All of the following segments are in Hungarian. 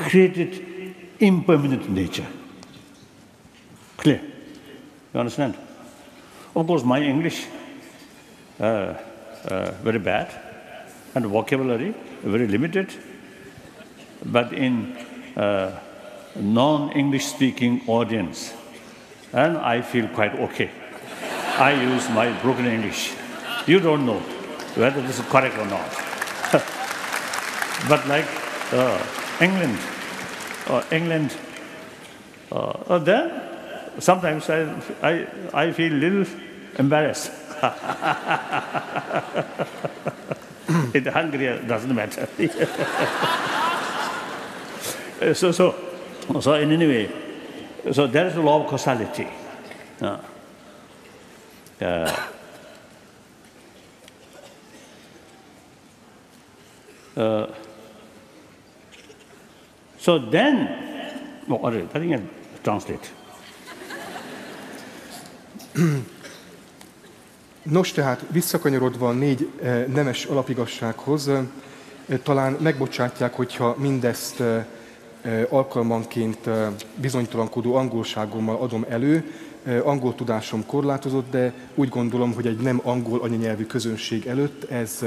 created impermanent nature. Clear? You understand? Of course, my English very bad, and vocabulary very limited. But in non-English speaking audience, and I feel quite okay. I use my broken English. You don't know whether this is correct or not. But like England, then sometimes I feel a little embarrassed. In Hungary, it doesn't matter. So in any way, so there is a law of causality. So then, I think I translate. Nos, tehát visszakanyarodva a 4 nemes alapigassághoz, talán megbocsátják, hogyha mindezt alkalmanként bizonytalankodó angolságommal adom elő. Angol tudásom korlátozott, de úgy gondolom, hogy egy nem angol anyanyelvű közönség előtt ez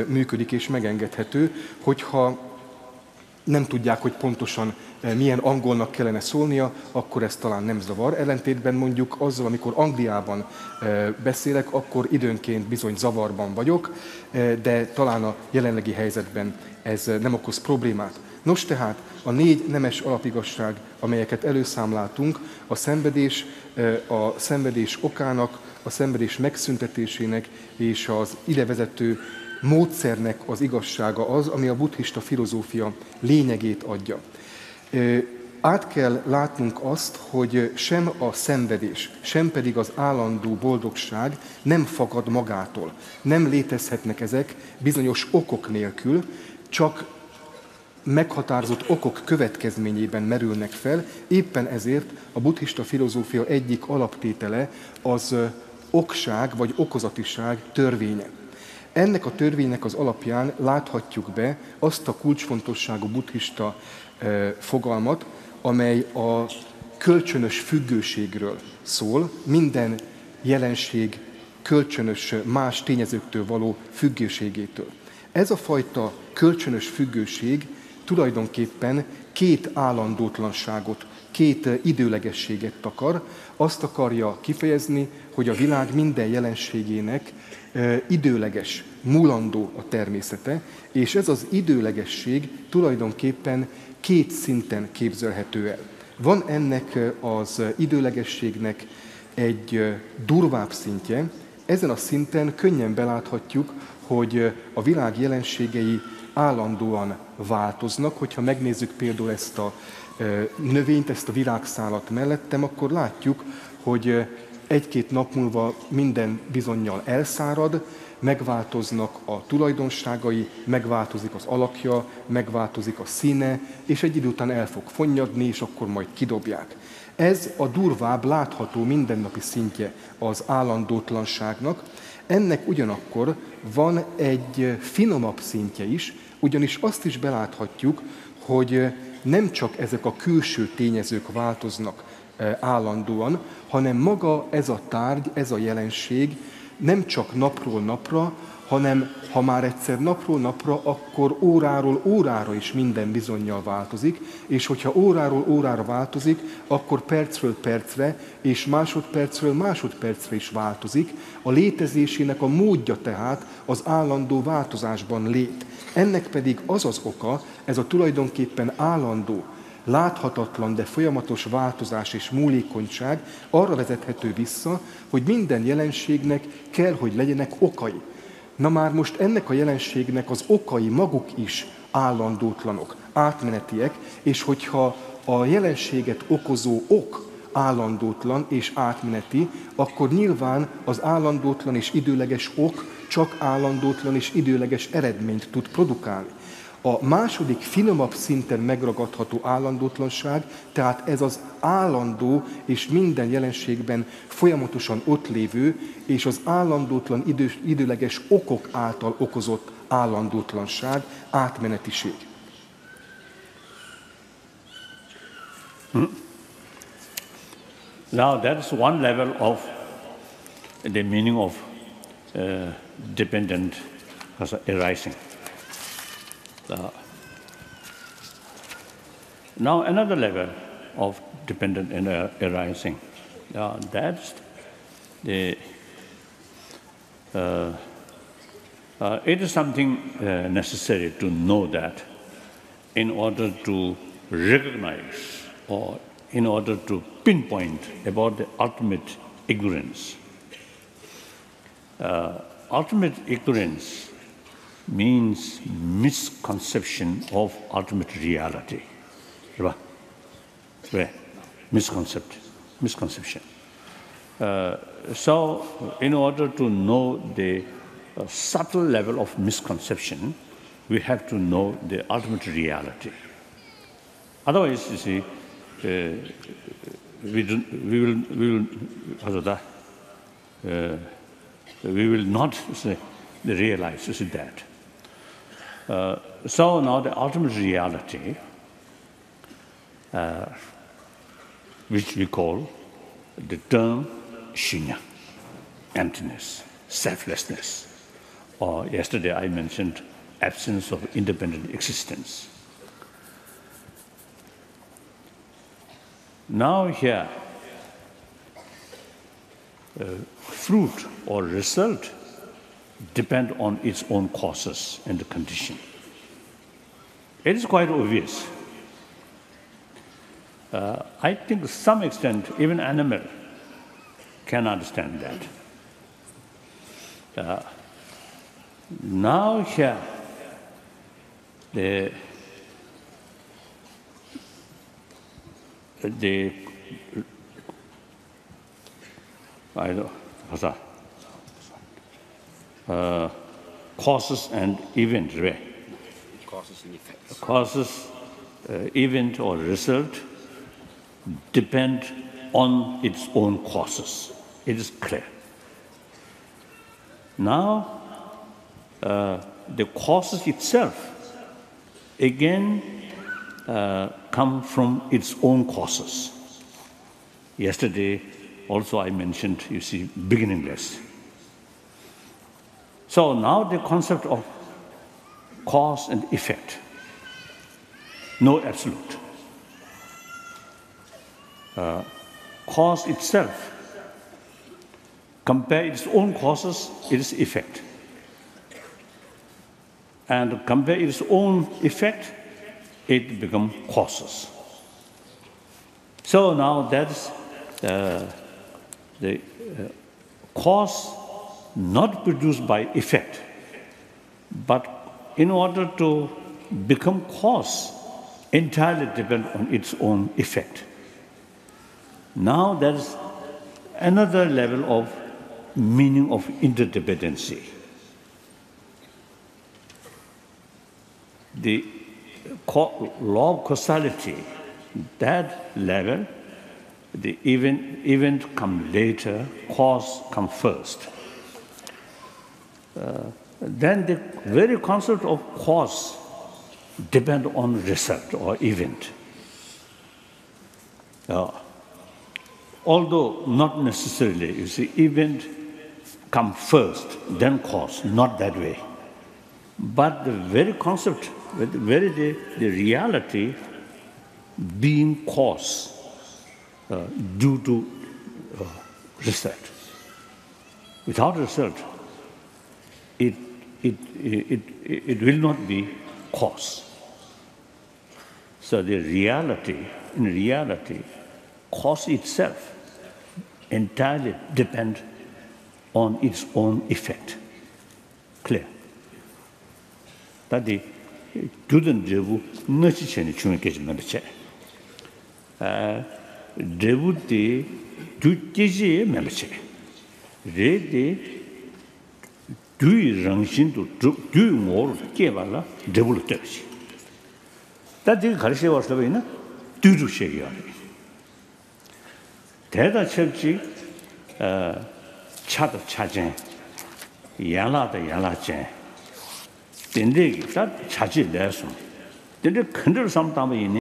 működik és megengedhető, hogyha nem tudják, hogy pontosan milyen angolnak kellene szólnia, akkor ez talán nem zavar. Ellentétben mondjuk azzal, amikor Angliában beszélek, akkor időnként bizony zavarban vagyok, de talán a jelenlegi helyzetben ez nem okoz problémát. Nos tehát, a 4 nemes alapigasság, amelyeket előszámláltunk, a szenvedés okának, a szenvedés megszüntetésének és az idevezető módszernek az igazsága az, ami a buddhista filozófia lényegét adja. Át kell látnunk azt, hogy sem a szenvedés, sem pedig az állandó boldogság nem fakad magától. Nem létezhetnek ezek bizonyos okok nélkül, csak meghatározott okok következményében merülnek fel, éppen ezért a buddhista filozófia egyik alaptétele az okság vagy okozatiság törvénye. Ennek a törvénynek az alapján láthatjuk be azt a kulcsfontosságú buddhista fogalmat, amely a kölcsönös függőségről szól, minden jelenség kölcsönös más tényezőktől való függőségétől. Ez a fajta kölcsönös függőség tulajdonképpen 2 állandótlanságot, 2 időlegességet takar. Azt akarja kifejezni, hogy a világ minden jelenségének időleges, múlandó a természete, és ez az időlegesség tulajdonképpen 2 szinten képzelhető el. Van ennek az időlegességnek egy durvább szintje, ezen a szinten könnyen beláthatjuk, hogy a világ jelenségei állandóan változnak. Hogyha megnézzük például ezt a növényt, ezt a virágszálat mellettem, akkor látjuk, hogy 1-2 nap múlva minden bizonnyal elszárad, megváltoznak a tulajdonságai, megváltozik az alakja, megváltozik a színe, és egy idő után el fog fonnyadni, és akkor majd kidobják. Ez a durvább, látható mindennapi szintje az állandótlanságnak. Ennek ugyanakkor van egy finomabb szintje is, ugyanis azt is beláthatjuk, hogy nem csak ezek a külső tényezők változnak állandóan, hanem maga ez a tárgy, ez a jelenség nem csak napról napra, hanem ha már egyszer napról napra, akkor óráról órára is minden bizonnyal változik, és hogyha óráról órára változik, akkor percről percre és másodpercről másodpercre is változik. A létezésének a módja tehát az állandó változásban lét. Ennek pedig az az oka, ez a tulajdonképpen állandó, láthatatlan, de folyamatos változás és múlékonyság arra vezethető vissza, hogy minden jelenségnek kell, hogy legyenek okai. Na már most ennek a jelenségnek az okai maguk is állandótlanok, átmenetiek, és hogyha a jelenséget okozó ok állandótlan és átmeneti, akkor nyilván az állandótlan és időleges ok csak állandótlan és időleges eredményt tud produkálni. A második, finomabb szinten megragadható állandótlanság, tehát ez az állandó és minden jelenségben folyamatosan ott lévő, és az állandótlan időleges okok által okozott állandótlanság, átmenetiség. Now that's one level of the meaning of dependent arising. Now another level of dependent arising. That's the it is something necessary to know that in order to recognize or in order to pinpoint about the ultimate ignorance. Ultimate ignorance means misconception of ultimate reality. Misconception. So, in order to know the subtle level of misconception, we have to know the ultimate reality. Otherwise, you see, we will not realize that. So now the ultimate reality, which we call the term shunya, emptiness, selflessness, or yesterday I mentioned absence of independent existence. Now here, fruit or result depend on its own causes and the condition. It is quite obvious. I think to some extent even animal can understand that. Now here, the causes and event, right? Causes and effects. Causes, event or result depend on its own causes. It is clear. Now, the causes itself again come from its own causes. Yesterday, also I mentioned, you see, beginningless. So now the concept of cause and effect, no absolute. Cause itself, compare its own causes, its effect. And compare its own effect, it becomes causes. So now that's the cause not produced by effect, but in order to become cause, entirely depend on its own effect. Now there's another level of meaning of interdependency. The law of causality, that level, the event come later, cause come first. Then the very concept of cause depend on result or event. Although not necessarily, you see, event come first, then cause, not that way. But the very concept, the reality being cause due to result. Without result, it will not be cause. So the reality, in reality, cause itself entirely depend on its own effect. Clear? That the Judan Devu Nachichen Chunkish Memberche. Devu de Juji Memberche. Read the Dui Rangshin to do more Kevala Devu Tershi. That the Karshi was the winner, do to share. Teda Churchy Chat Chajan Yala the Yala Chen. Then they that charge lesson. Then they consider sometime in